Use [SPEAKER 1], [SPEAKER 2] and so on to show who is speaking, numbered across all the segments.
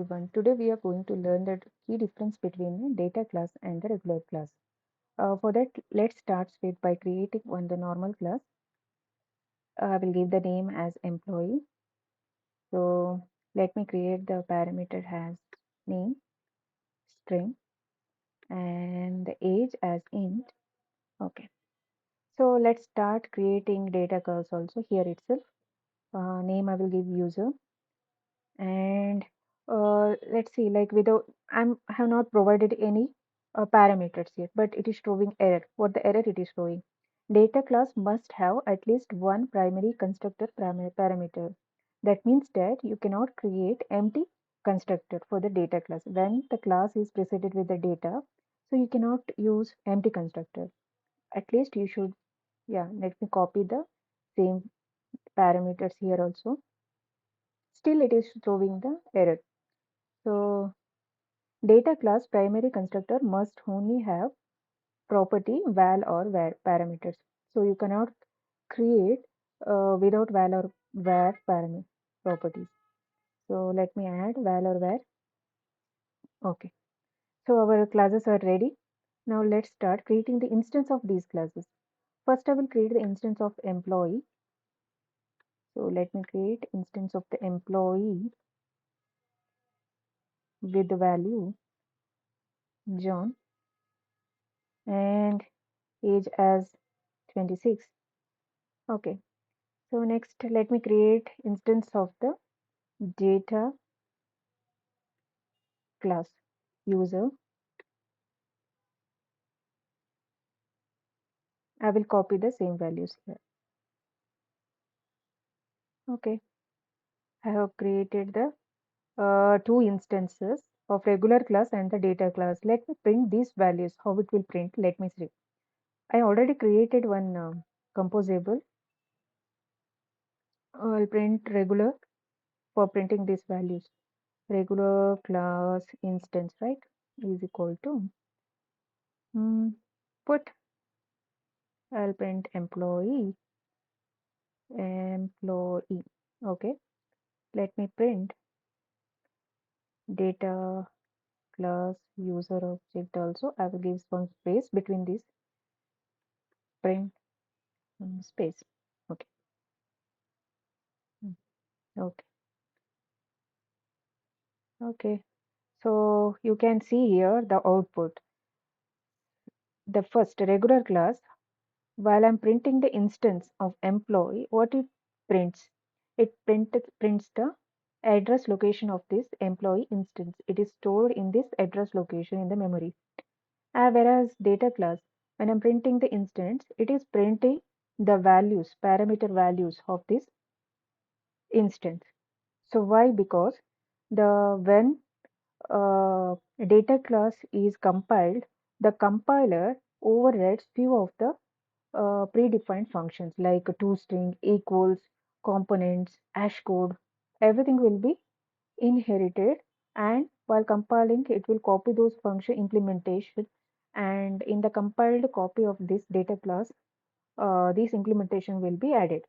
[SPEAKER 1] everyone. Today we are going to learn the key difference between a data class and the regular class. For that, let's start with by creating the normal class. I will give the name as employee. So let me create the parameter as name, string, and the age as int. Okay. So let's start creating data class also here itself. Name I will give user, and let's see, like without I have not provided any parameters yet, but it is showing error. What the error it is showing? Data class must have at least one primary constructor parameter. That means that you cannot create empty constructor for the data class when the class is preceded with the data. So you cannot use empty constructor. At least you should, yeah, let me copy the same parameters here also. Still it is showing the error. So data class primary constructor must only have property val or var parameters. So you cannot create without val or var parameter properties. So let me add val or var. Okay. So our classes are ready. Now let's start creating the instance of these classes. First I will create the instance of employee. So let me create instance of the employee with the value John and age as 26. Okay. So next, let me create instance of the data class user. I will copy the same values here. Okay, I have created the two instances of regular class and the data class. Let me print these values. How it will print? Let me see. I already created one composable. I'll print regular for printing these values. Regular class instance, right, is equal to put. I'll print employee. Okay, let me print data class user object also. I will give some space between this print space. Okay. mm, okay, okay. So you can see here the output. The first regular class, while I'm printing the instance of employee, what it prints? It prints the address location of this employee instance. It is stored in this address location in the memory. Whereas data class, when I'm printing the instance, it is printing the values, parameter values of this instance. So why? Because the when data class is compiled, the compiler overrides few of the predefined functions like toString, equals, components, hash code. Everything will be inherited, and while compiling it will copy those function implementation, and in the compiled copy of this data class this implementation will be added.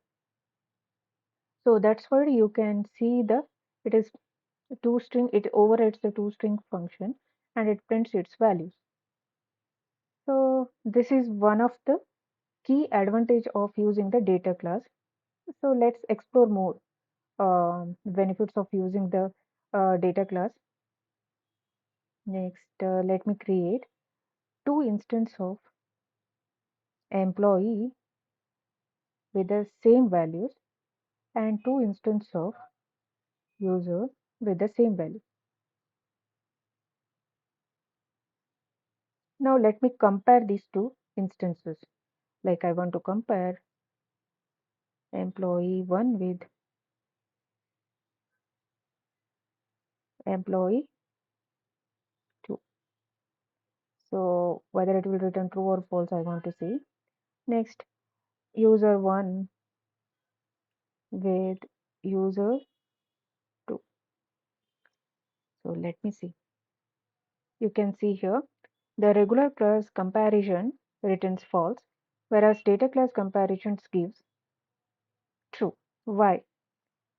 [SPEAKER 1] So that's why you can see the it is toString. It overrides the toString function and it prints its values. So this is one of the key advantage of using the data class. So let's explore more benefits of using the data class. Next, let me create two instances of employee with the same values and two instances of user with the same value. Now let me compare these two instances. Like I want to compare employee 1 with employee 2. So whether it will return true or false, I want to see. Next, user 1 with user 2. So let me see. You can see here the regular class comparison returns false, whereas data class comparisons gives true. Why?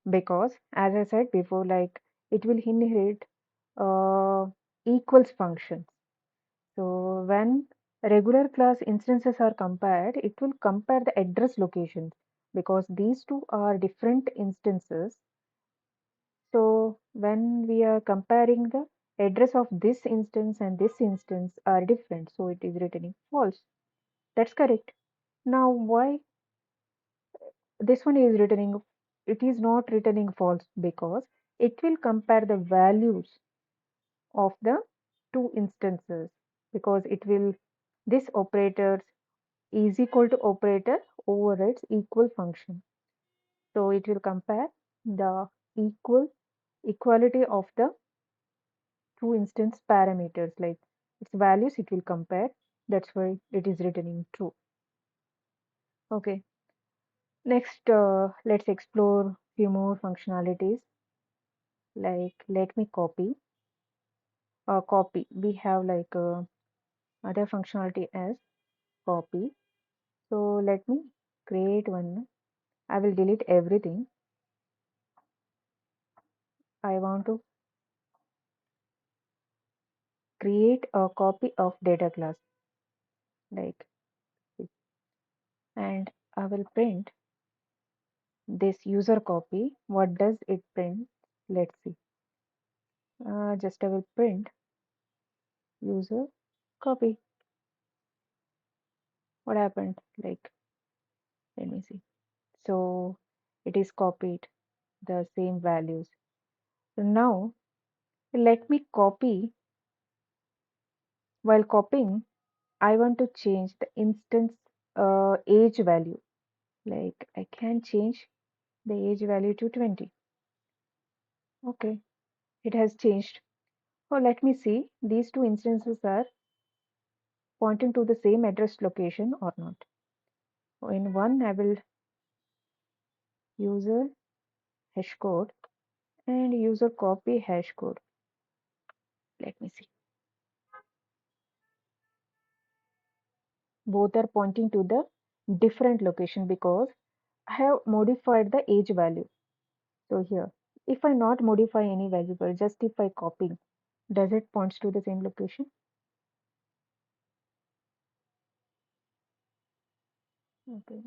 [SPEAKER 1] Because as I said before, like it will inherit uh, equals functions. So when regular class instances are compared, it will compare the address locations because these two are different instances. So when we are comparing the address of this instance and this instance are different, so it is returning false. That's correct. Now why this one is returning, it is not returning false because it will compare the values of the two instances because it will this operator is equal to operator overrides equal function. So it will compare the equality of the two instance parameters like its values it will compare. That's why it is returning true. Okay. Next, let's explore few more functionalities. Like let me copy. We have like other functionality as copy. So let me create one. I will delete everything. I want to create a copy of data class like this, and I will print this user copy. What does it print? Let's see. Just I will print user copy. What happened? Like, let me see. So it is copied the same values. So now let me copy. While copying, I want to change the instance age value. Like I can change the age value to 20. Okay, it has changed. Oh, let me see. These two instances are pointing to the same address location or not. So in one, I will user hash code and user copy hash code. Let me see. Both are pointing to the different location because I have modified the age value. So here, if I not modify any variable, just if I copy, does it points to the same location? Okay.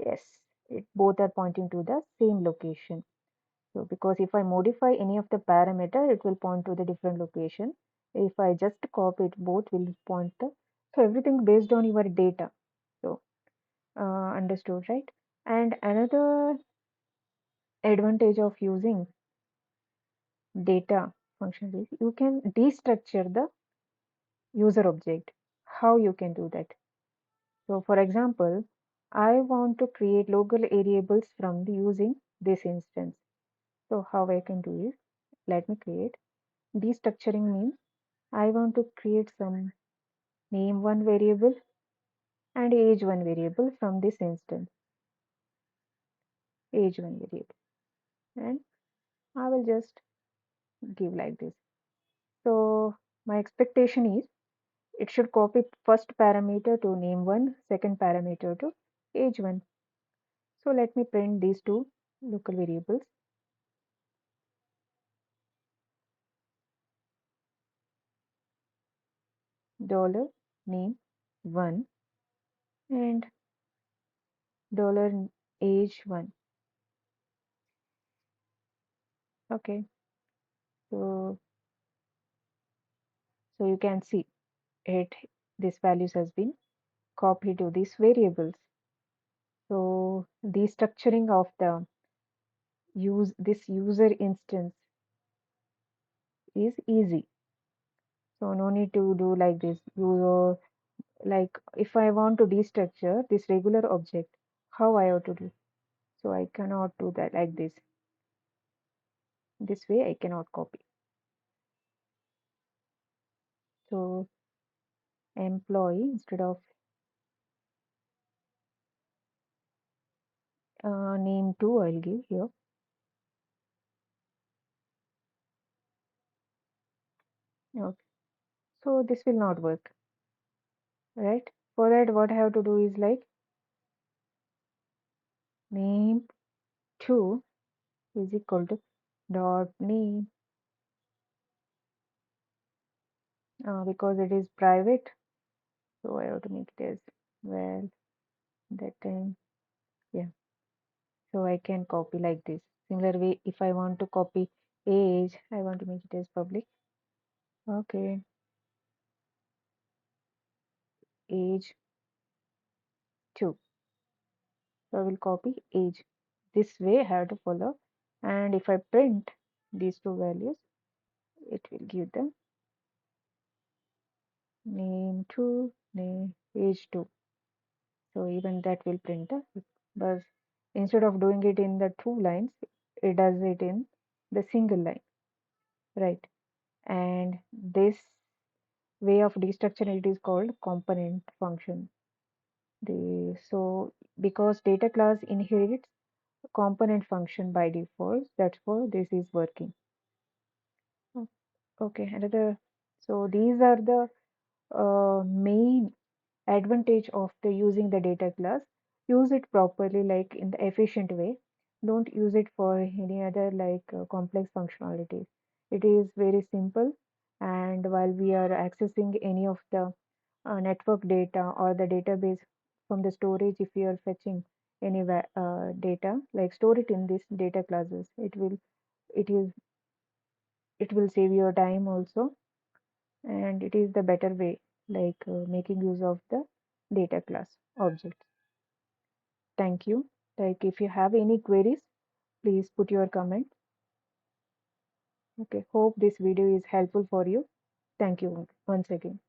[SPEAKER 1] Yes, it both are pointing to the same location. So because if I modify any of the parameter, it will point to the different location. If I just copy it, both will point to, so everything based on your data. So understood, right? And another advantage of using data function is you can destructure the user object. How you can do that? So for example, I want to create local variables from the using this instance. So how I can do is, let me create. Destructuring means I want to create some name one variable and age one variable from this instance, age one variable. And I will just give like this. So my expectation is it should copy first parameter to name one, second parameter to age one. So let me print these two local variables. Dollar name one and dollar age one. Okay, so you can see it. This values has been copied to these variables. So the structuring of the this user instance is easy. So no need to do like this. You like if I want to destructure this regular object, how I have to do? So I cannot do that like this. This way I cannot copy. So employee instead of name 2 I'll give here. Okay. So this will not work, right? For that what I have to do is like name 2 is equal to dot name because it is private, so I have to make it as well that time. Yeah, so I can copy like this. Similar way, if I want to copy age, I want to make it as public. Okay, age 2. So I will copy age. This way I have to follow. And if I print these two values, it will give the name 2, name age 2. So even that will print. But instead of doing it in the two lines, it does it in the single line, right? And this way of destructure, it is called component function. So because data class inherits component function by default, that's why this is working. Okay, another. So these are the main advantage of the using the data class. Use it properly, like in the efficient way. Don't use it for any other like complex functionalities. It is very simple, and while we are accessing any of the network data or the database from the storage, if you are fetching any data, like store it in this data classes. It is it will save your time also, and it is the better way, like making use of the data class objects. Thank you. Like if you have any queries, please put your comment. Okay, hope this video is helpful for you. Thank you once again.